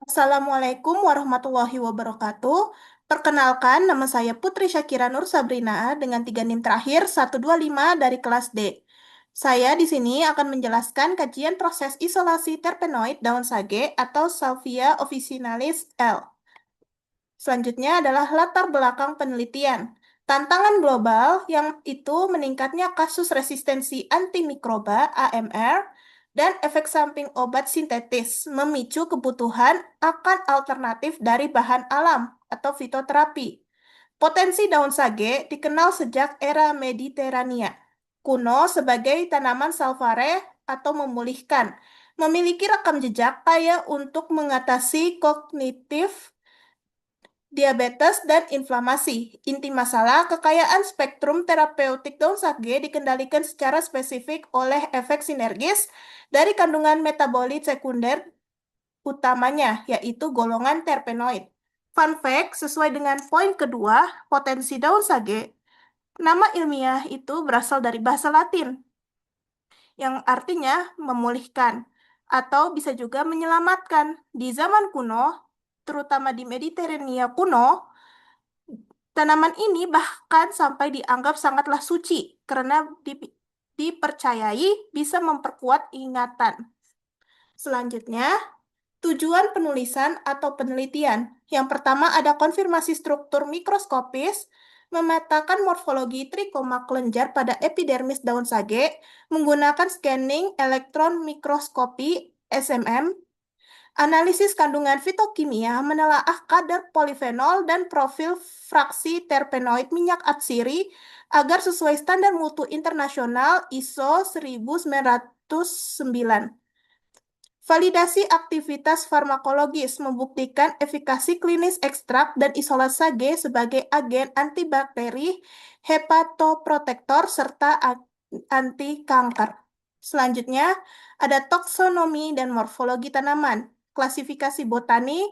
Assalamualaikum warahmatullahi wabarakatuh. Perkenalkan, nama saya Putri Syakira Nur Sabrina dengan 3 NIM terakhir 125 dari kelas D. Saya di sini akan menjelaskan kajian proses isolasi terpenoid daun sage atau Salvia officinalis L. Selanjutnya adalah latar belakang penelitian. Tantangan global yang itu meningkatnya kasus resistensi antimikroba AMR dan efek samping obat sintetis memicu kebutuhan akan alternatif dari bahan alam atau fitoterapi. Potensi daun sage dikenal sejak era Mediterania kuno sebagai tanaman salvare atau memulihkan, memiliki rekam jejak kaya untuk mengatasi kognitif diabetes, dan inflamasi. Inti masalah, kekayaan spektrum terapeutik daun sage dikendalikan secara spesifik oleh efek sinergis dari kandungan metabolit sekunder utamanya, yaitu golongan terpenoid. Fun fact, sesuai dengan poin kedua, potensi daun sage, nama ilmiah itu berasal dari bahasa Latin, yang artinya memulihkan, atau bisa juga menyelamatkan. Di zaman kuno, terutama di Mediterania kuno, tanaman ini bahkan sampai dianggap sangatlah suci karena dipercayai bisa memperkuat ingatan. Selanjutnya, tujuan penulisan atau penelitian. Yang pertama ada konfirmasi struktur mikroskopis, memetakan morfologi trikoma kelenjar pada epidermis daun sage menggunakan scanning elektron mikroskopi SMM. Analisis kandungan fitokimia menelaah kadar polifenol dan profil fraksi terpenoid minyak atsiri agar sesuai standar mutu internasional ISO 1909. Validasi aktivitas farmakologis membuktikan efikasi klinis ekstrak dan isolat sage sebagai agen antibakteri, hepatoprotektor, serta anti kanker. Selanjutnya, ada taksonomi dan morfologi tanaman, klasifikasi botani,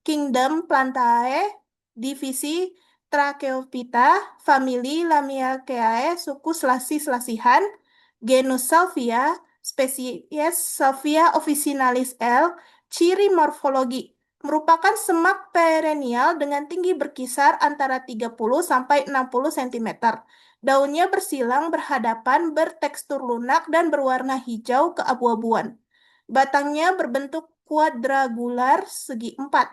kingdom Plantae, divisi Tracheophyta, famili Lamiaceae, suku selasi-selasihan, genus Salvia, spesies Salvia officinalis L, ciri morfologi, merupakan semak perennial dengan tinggi berkisar antara 30 sampai 60 cm. Daunnya bersilang berhadapan, bertekstur lunak, dan berwarna hijau keabu-abuan. Batangnya berbentuk kuadragular segi empat.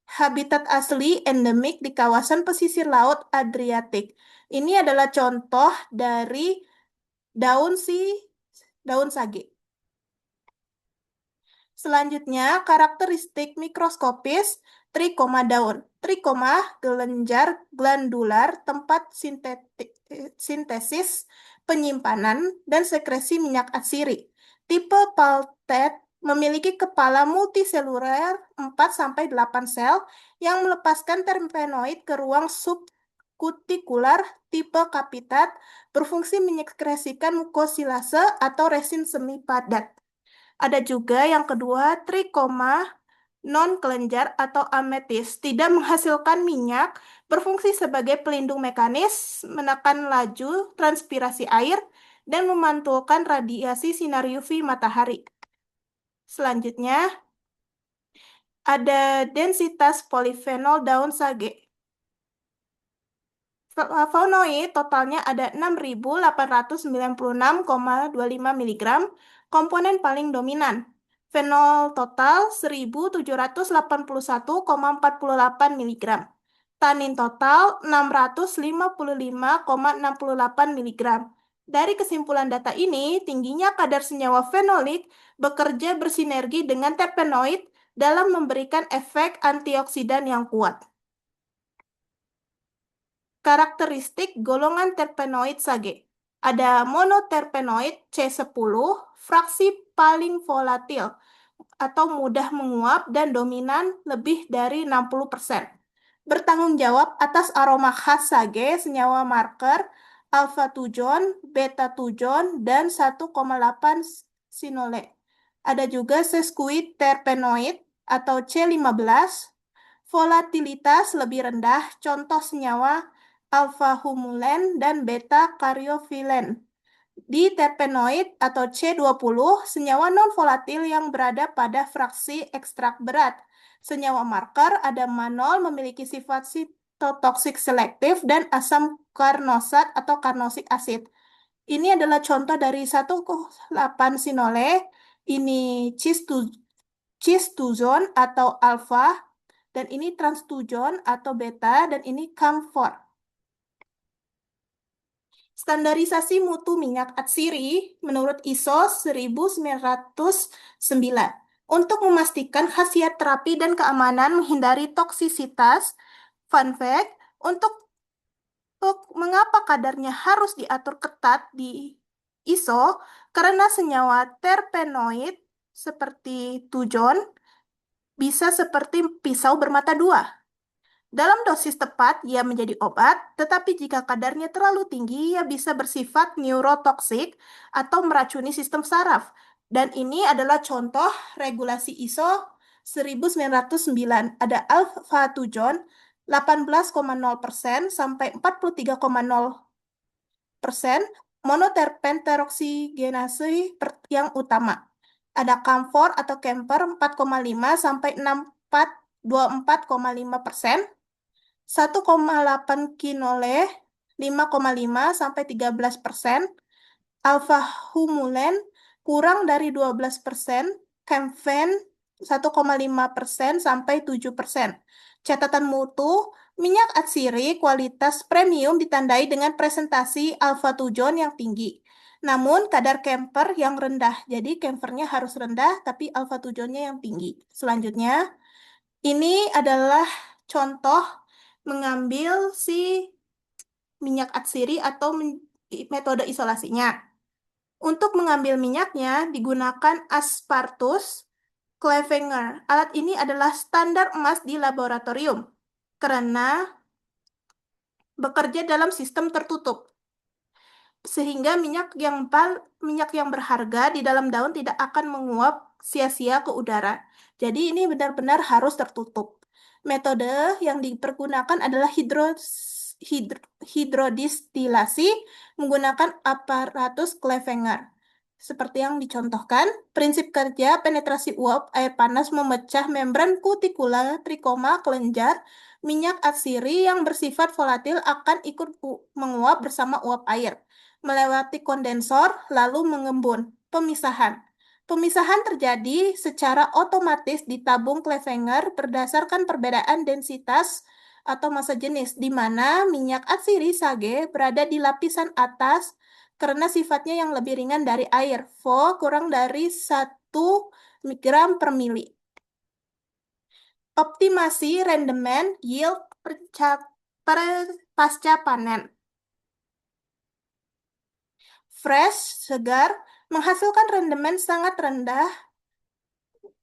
Habitat asli endemik di kawasan pesisir laut Adriatik. Ini adalah contoh dari daun daun sage. Selanjutnya, karakteristik mikroskopis trikoma daun. Trikoma, kelenjar glandular, tempat sintesis, penyimpanan, dan sekresi minyak atsiri. Tipe paltet memiliki kepala multiseluler 4-8 sel yang melepaskan terpenoid ke ruang subkutikular. Tipe kapitat berfungsi menyekresikan mukosilase atau resin semi padat. Ada juga yang kedua, trikoma non-kelenjar atau ametis, tidak menghasilkan minyak, berfungsi sebagai pelindung mekanis, menekan laju transpirasi air, dan memantulkan radiasi sinar UV matahari. Selanjutnya, ada densitas polifenol daun sage. Flavonoid totalnya ada 6.896,25 mg, komponen paling dominan. Fenol total 1.781,48 mg. Tanin total 655,68 mg. Dari kesimpulan data ini, tingginya kadar senyawa fenolik bekerja bersinergi dengan terpenoid dalam memberikan efek antioksidan yang kuat. Karakteristik golongan terpenoid sage. Ada monoterpenoid C10, fraksi paling volatil atau mudah menguap dan dominan lebih dari 60%. Bertanggung jawab atas aroma khas sage, senyawa marker, alfa-tujon, beta-tujon, dan 1,8 sinole. Ada juga sesquiterpenoid atau C15, volatilitas lebih rendah, contoh senyawa alfa-humulen dan beta-karyofilen. Di terpenoid atau C20, senyawa non-volatil yang berada pada fraksi ekstrak berat. Senyawa marker ada manol memiliki sifat sitotoksik selektif dan asam karnosat atau karnosik asid. Ini adalah contoh dari 1,8 sinole, ini cistuzone atau alfa, dan ini transtuzon atau beta, dan ini camphor. Standarisasi mutu minyak atsiri menurut ISO 1909 untuk memastikan khasiat terapi dan keamanan menghindari toksisitas. Fun fact, untuk mengapa kadarnya harus diatur ketat di ISO karena senyawa terpenoid seperti tujon bisa seperti pisau bermata dua. Dalam dosis tepat, ia menjadi obat, tetapi jika kadarnya terlalu tinggi, ia bisa bersifat neurotoksik atau meracuni sistem saraf. Dan ini adalah contoh regulasi ISO 1909. Ada alfa-tujon 18,0% sampai 43,0%, monoterpen peroksigenase yang utama. Ada camphor atau camphor 4,5 sampai 24,5%, 1,8 kinole 5,5 sampai 13%, alfa humulen kurang dari 12%, kemfen 1,5% sampai 7%. Catatan mutu, minyak atsiri kualitas premium ditandai dengan presentasi alfa tujon yang tinggi. Namun kadar kemper yang rendah. Jadi kempernya harus rendah tapi alfa tujonnya yang tinggi. Selanjutnya, ini adalah contoh mengambil si minyak atsiri atau metode isolasinya. Untuk mengambil minyaknya digunakan aspartus Clevenger. Alat ini adalah standar emas di laboratorium karena bekerja dalam sistem tertutup sehingga minyak yang berharga di dalam daun tidak akan menguap sia-sia ke udara. Jadi ini benar-benar harus tertutup. Metode yang dipergunakan adalah hidrodistilasi menggunakan aparatus Clevenger. Seperti yang dicontohkan, prinsip kerja penetrasi uap air panas memecah membran kutikula trikoma kelenjar minyak atsiri yang bersifat volatil akan ikut menguap bersama uap air melewati kondensor, lalu mengembun. Pemisahan. Pemisahan terjadi secara otomatis di tabung Clevenger berdasarkan perbedaan densitas atau massa jenis, di mana minyak atsiri sage berada di lapisan atas karena sifatnya yang lebih ringan dari air, Vo kurang dari 1 gram per mili. Optimasi rendemen yield pasca panen. Fresh, segar, menghasilkan rendemen sangat rendah,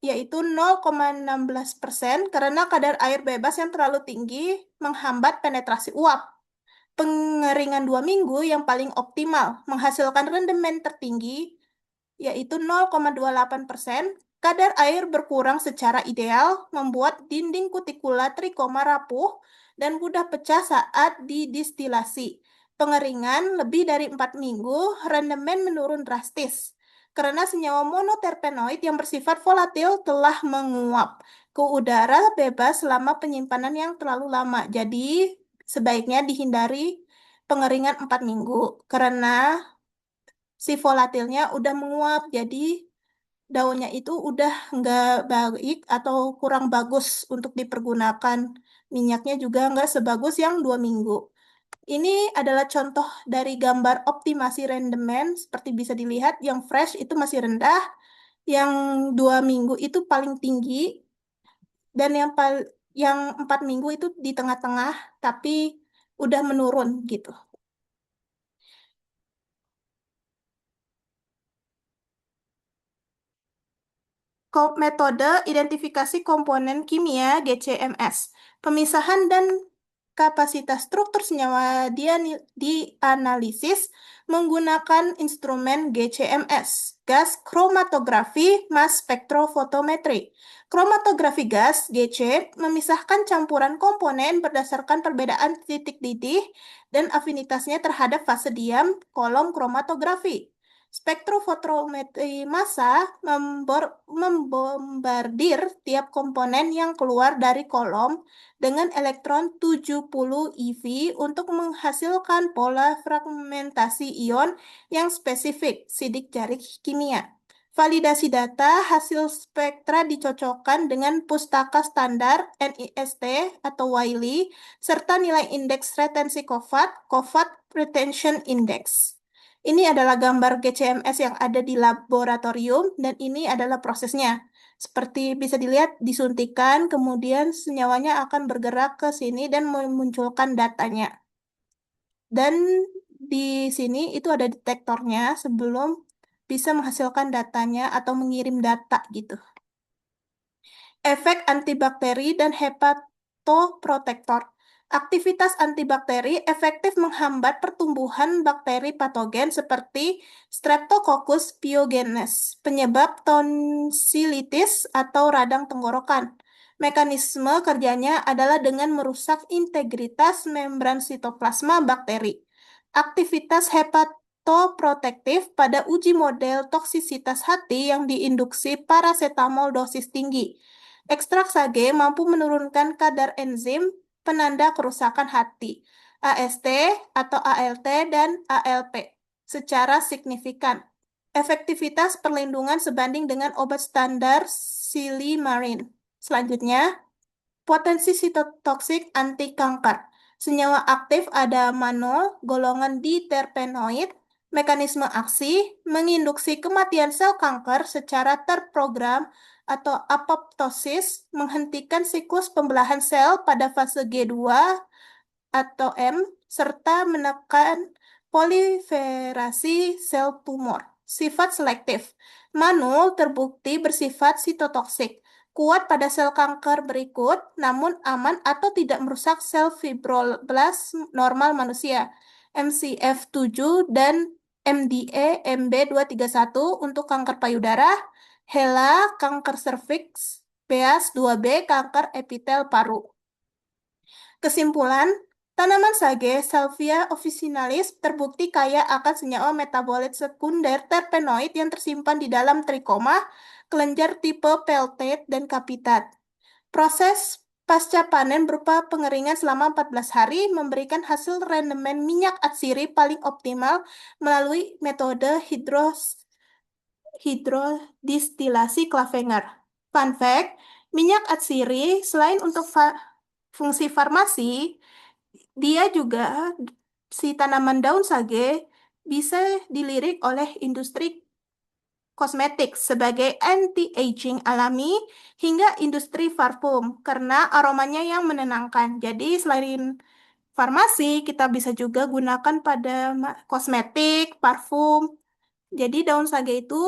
yaitu 0,16% karena kadar air bebas yang terlalu tinggi menghambat penetrasi uap. Pengeringan 2 minggu yang paling optimal, menghasilkan rendemen tertinggi, yaitu 0,28%. Kadar air berkurang secara ideal, membuat dinding kutikula trikoma rapuh dan mudah pecah saat didistilasi. Pengeringan lebih dari 4 minggu, rendemen menurun drastis karena senyawa monoterpenoid yang bersifat volatil telah menguap ke udara bebas selama penyimpanan yang terlalu lama. Jadi, sebaiknya dihindari pengeringan 4 minggu karena si volatilnya udah menguap, jadi daunnya itu udah nggak baik atau kurang bagus untuk dipergunakan. Minyaknya juga nggak sebagus yang 2 minggu. Ini adalah contoh dari gambar optimasi rendemen. Seperti bisa dilihat, yang fresh itu masih rendah, yang 2 minggu itu paling tinggi, dan yang 4 minggu itu di tengah-tengah, tapi udah menurun gitu. Metode identifikasi komponen kimia GCMS. Pemisahan dan kapasitas struktur senyawa dia dianalisis menggunakan instrumen GCMS, gas chromatografi mass spectrophotometry. Kromatografi gas, GC, memisahkan campuran komponen berdasarkan perbedaan titik didih dan afinitasnya terhadap fase diam kolom kromatografi. Spektrofotometri massa membombardir tiap komponen yang keluar dari kolom dengan elektron 70 eV untuk menghasilkan pola fragmentasi ion yang spesifik, sidik jari kimia. Validasi data hasil spektra dicocokkan dengan pustaka standar NIST atau Wiley, serta nilai indeks retensi COVAT Retention Index. Ini adalah gambar GCMS yang ada di laboratorium dan ini adalah prosesnya. Seperti bisa dilihat disuntikan, kemudian senyawanya akan bergerak ke sini dan memunculkan datanya. Dan di sini itu ada detektornya sebelum bisa menghasilkan datanya atau mengirim data gitu. Efek antibakteri dan hepatoprotektor. Aktivitas antibakteri efektif menghambat pertumbuhan bakteri patogen seperti Streptococcus pyogenes, penyebab tonsilitis atau radang tenggorokan. Mekanisme kerjanya adalah dengan merusak integritas membran sitoplasma bakteri. Aktivitas hepatoprotektif pada uji model toksisitas hati yang diinduksi paracetamol dosis tinggi. Ekstrak sage mampu menurunkan kadar enzim penanda kerusakan hati, AST atau ALT dan ALP, secara signifikan. Efektivitas perlindungan sebanding dengan obat standar Silymarin. Selanjutnya, potensi sitotoksik anti kanker. Senyawa aktif ada manol, golongan diterpenoid, mekanisme aksi, menginduksi kematian sel kanker secara terprogram atau apoptosis, menghentikan siklus pembelahan sel pada fase G2 atau M, serta menekan proliferasi sel tumor. Sifat selektif. Manul terbukti bersifat sitotoksik, kuat pada sel kanker berikut, namun aman atau tidak merusak sel fibroblast normal manusia. MCF7 dan MDE MB231 untuk kanker payudara, HeLa kanker serviks, BAS2B kanker epitel paru. Kesimpulan, tanaman sage Salvia officinalis terbukti kaya akan senyawa metabolit sekunder terpenoid yang tersimpan di dalam trikoma, kelenjar tipe peltate, dan kapitat. Proses pasca panen berupa pengeringan selama 14 hari memberikan hasil rendemen minyak atsiri paling optimal melalui metode hidrodistilasi Clavenger. Fun fact, minyak atsiri selain untuk fungsi farmasi, dia juga si tanaman daun sage bisa dilirik oleh industri kosmetik sebagai anti-aging alami hingga industri parfum karena aromanya yang menenangkan. Jadi selain farmasi, kita bisa juga gunakan pada kosmetik, parfum. Jadi daun saga itu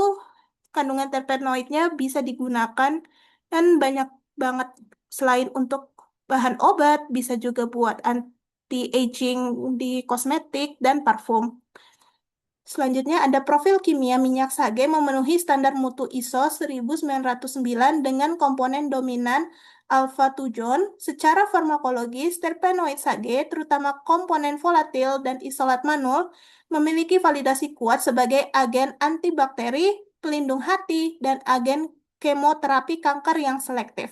kandungan terpenoidnya bisa digunakan dan banyak banget selain untuk bahan obat, bisa juga buat anti-aging di kosmetik dan parfum. Selanjutnya ada profil kimia minyak sage memenuhi standar mutu ISO 1909 dengan komponen dominan alfa-tujon. Secara farmakologis, terpenoid sage, terutama komponen volatil dan isolat manul, memiliki validasi kuat sebagai agen antibakteri, pelindung hati, dan agen kemoterapi kanker yang selektif.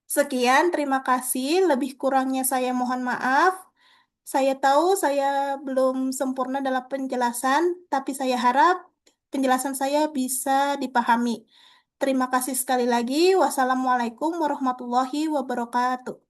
Sekian, terima kasih. Lebih kurangnya saya mohon maaf. Saya tahu saya belum sempurna dalam penjelasan, tapi saya harap penjelasan saya bisa dipahami. Terima kasih sekali lagi. Wassalamualaikum warahmatullahi wabarakatuh.